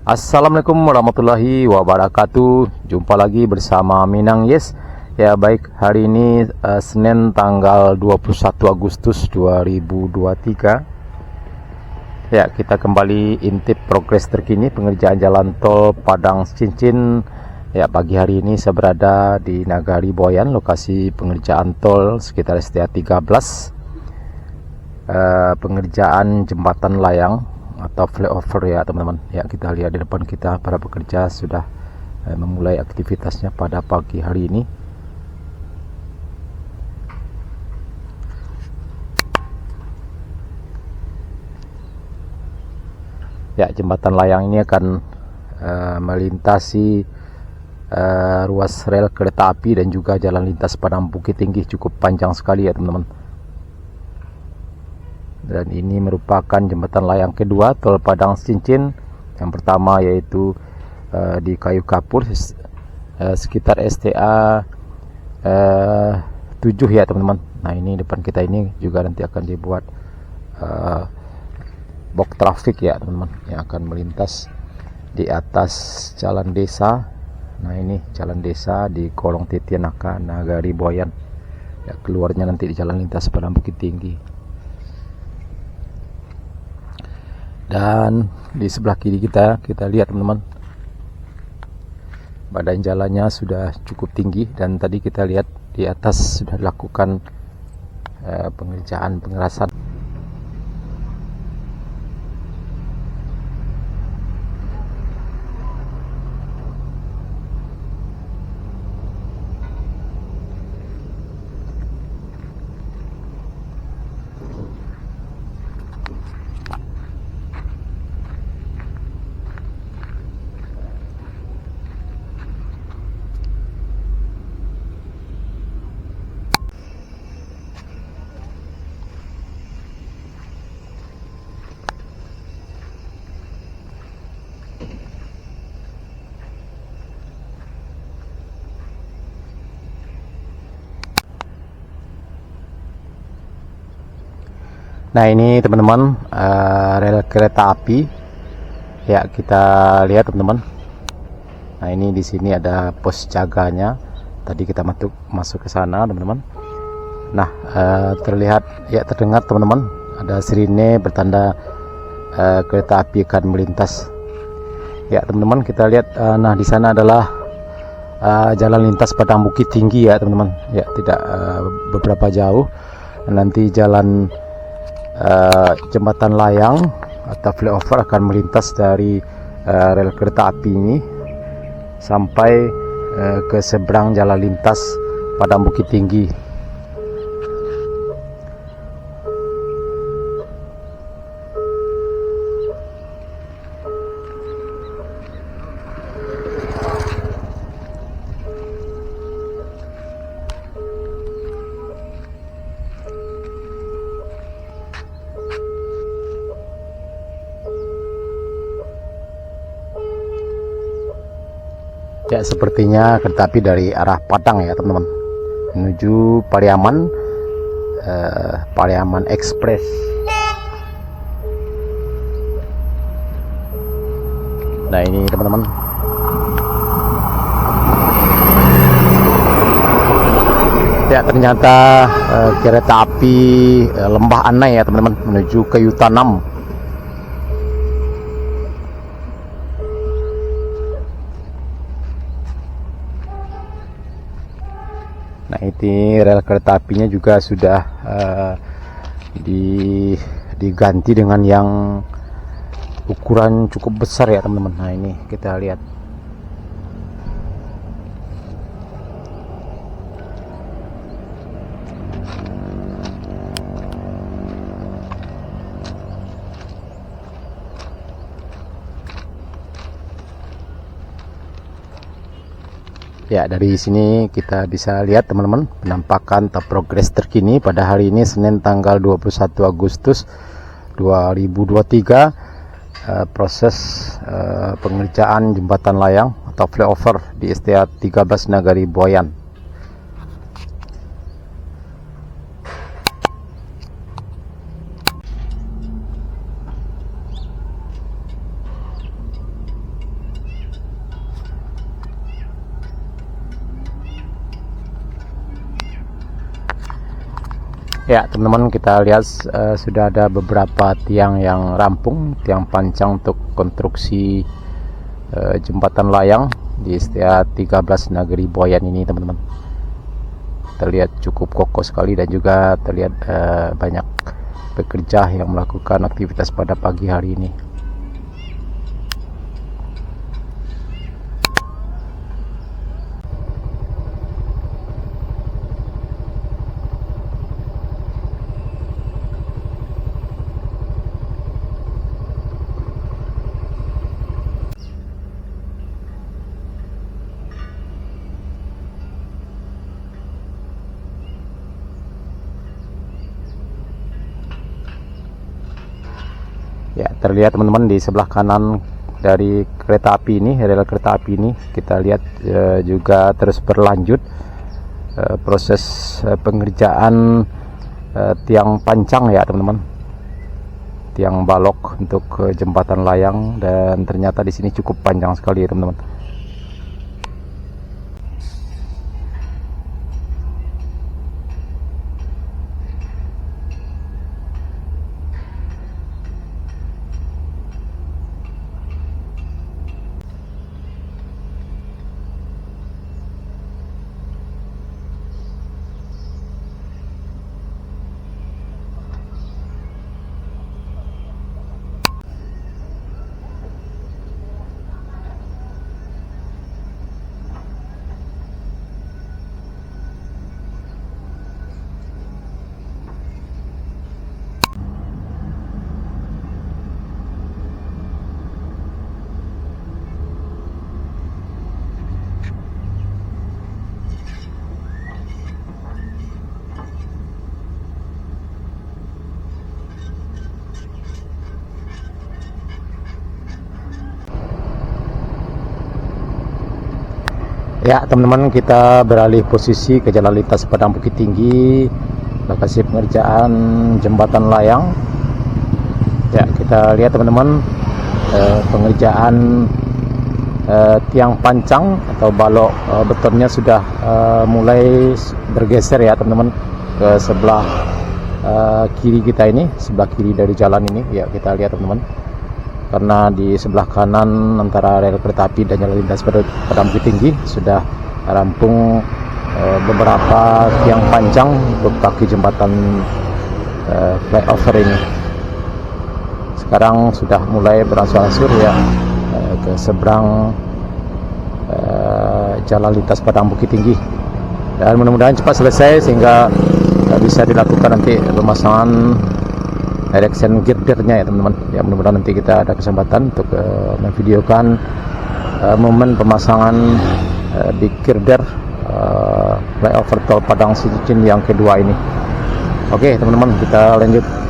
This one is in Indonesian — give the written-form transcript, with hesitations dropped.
Assalamualaikum warahmatullahi wabarakatuh. Jumpa lagi bersama Minang Yes. Ya baik, hari ini Senin tanggal 21 Agustus 2023. Ya, kita kembali intip progres terkini pengerjaan jalan tol Padang Cincin. Ya, pagi hari ini saya berada di Nagari Boyan, lokasi pengerjaan tol sekitar STA 13. Pengerjaan jembatan layang atau flyover ya teman-teman. Ya, kita lihat di depan kita para pekerja sudah memulai aktivitasnya pada pagi hari ini. Ya, jembatan layang ini akan melintasi ruas rel kereta api dan juga jalan lintas Padang Bukit Tinggi, cukup panjang sekali ya teman-teman. Dan ini merupakan jembatan layang kedua tol Padang Cincin. Yang pertama yaitu di Kayu Kapur sekitar STA 7 ya teman-teman. Nah, ini depan kita ini juga nanti akan dibuat box traffic ya teman-teman, yang akan melintas di atas jalan desa. Nah, ini jalan desa di Kolong Titianaka Nagari Boyan ya, keluarnya nanti di jalan lintas Padang Bukit Tinggi. Dan di sebelah kiri kita lihat teman-teman, badan jalannya sudah cukup tinggi, dan tadi kita lihat di atas sudah dilakukan pengerjaan pengerasan. Nah, ini teman-teman rel kereta api ya, kita lihat teman-teman. Nah, ini di sini ada pos jaganya. Tadi kita masuk ke sana teman-teman. Nah, terlihat ya, terdengar teman-teman ada sirine bertanda kereta api akan melintas. Ya teman-teman, kita lihat nah di sana adalah jalan lintas Padang Bukit Tinggi ya teman-teman. Ya, tidak beberapa jauh nanti jalan jembatan layang atau flyover akan melintas dari rel kereta api ini sampai ke seberang jalan lintas Padang Bukit Tinggi. Ya, sepertinya kereta api dari arah Padang ya teman-teman menuju Pariaman, Pariaman Express. Nah, ini teman-teman, ya ternyata kereta api Lembah Anai ya teman-teman menuju ke Yutanam. Nah, ini rel kereta apinya juga sudah diganti dengan yang ukuran cukup besar ya teman-teman. Nah, ini kita lihat. Ya, dari sini kita bisa lihat teman-teman penampakan atau progres terkini pada hari ini Senin tanggal 21 Agustus 2023, proses pengerjaan jembatan layang atau flyover di STA 13 Nagari Boyan. Ya teman-teman, kita lihat sudah ada beberapa tiang yang rampung, tiang pancang untuk konstruksi jembatan layang di STA 13 Negeri Boyan ini teman-teman. Terlihat cukup kokoh sekali dan juga terlihat banyak pekerja yang melakukan aktivitas pada pagi hari ini. Ya, terlihat teman-teman di sebelah kanan dari kereta api ini, rel kereta api ini, kita lihat juga terus berlanjut proses pengerjaan tiang pancang ya teman-teman, tiang balok untuk jembatan layang, dan ternyata di sini cukup panjang sekali ya teman-teman. Ya teman-teman, kita beralih posisi ke jalan lintas Padang Bukit Tinggi, lokasi pengerjaan jembatan layang. Ya, kita lihat teman-teman, pengerjaan tiang pancang atau balok betonnya sudah mulai bergeser ya teman-teman ke sebelah kiri kita ini, sebelah kiri dari jalan ini. Ya, kita lihat teman-teman, karena di sebelah kanan antara rel kereta api dan jalan lintas Padang Bukit Tinggi sudah rampung beberapa tiang pancang untuk kaki jembatan flyover ini. Sekarang sudah mulai berangsur-angsur ya ke seberang jalan lintas Padang Bukit Tinggi, dan mudah-mudahan cepat selesai sehingga bisa dilakukan nanti pemasangan direction girdernya ya teman-teman. Ya, mudah-mudahan nanti kita ada kesempatan untuk memvideokan momen pemasangan di girder flyover tol Padang Sidicin yang kedua ini. Oke teman-teman, kita lanjut.